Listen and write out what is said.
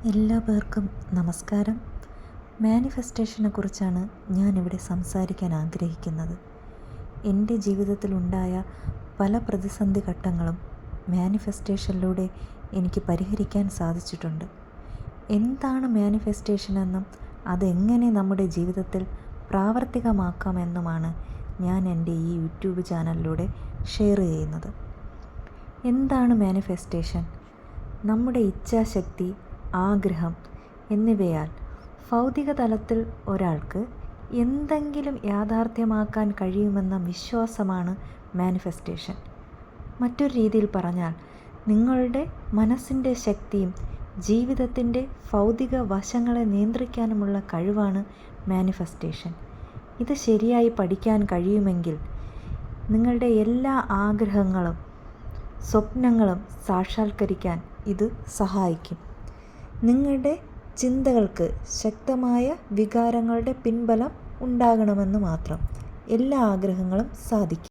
എല്ലാ പേർക്കും നമസ്കാരം. മാനിഫെസ്റ്റേഷനെ കുറിച്ചാണ് ഞാനിവിടെ സംസാരിക്കാൻ ആഗ്രഹിക്കുന്നത്. എൻ്റെ ജീവിതത്തിലുണ്ടായ പല പ്രതിസന്ധി ഘട്ടങ്ങളും മാനിഫെസ്റ്റേഷനിലൂടെ എനിക്ക് പരിഹരിക്കാൻ സാധിച്ചിട്ടുണ്ട്. എന്താണ് മാനിഫെസ്റ്റേഷൻ എന്നും അതെങ്ങനെ നമ്മുടെ ജീവിതത്തിൽ പ്രാവർത്തികമാക്കാമെന്നുമാണ് ഞാൻ എൻ്റെ ഈ യൂട്യൂബ് ചാനലിലൂടെ ഷെയർ ചെയ്യുന്നത്. എന്താണ് മാനിഫെസ്റ്റേഷൻ? നമ്മുടെ ഇച്ഛാശക്തി, ആഗ്രഹം എന്നിവയാൽ ഭൗതിക തലത്തിൽ ഒരാൾക്ക് എന്തെങ്കിലും യാഥാർത്ഥ്യമാക്കാൻ കഴിയുമെന്ന വിശ്വാസമാണ് മാനിഫെസ്റ്റേഷൻ. മറ്റൊരു രീതിയിൽ പറഞ്ഞാൽ, നിങ്ങളുടെ മനസ്സിൻ്റെ ശക്തിയും ജീവിതത്തിൻ്റെ ഭൗതിക വശങ്ങളെ നിയന്ത്രിക്കാനുമുള്ള കഴിവാണ് മാനിഫെസ്റ്റേഷൻ. ഇത് ശരിയായി പഠിക്കാൻ കഴിയുമെങ്കിൽ നിങ്ങളുടെ എല്ലാ ആഗ്രഹങ്ങളും സ്വപ്നങ്ങളും സാക്ഷാത്കരിക്കാൻ ഇത് സഹായിക്കും. നിങ്ങളുടെ ചിന്തകൾക്ക് ശക്തമായ വികാരങ്ങളുടെ പിൻബലം ഉണ്ടാകണമെന്ന് മാത്രം എല്ലാ ആഗ്രഹങ്ങളും സാധിക്കും.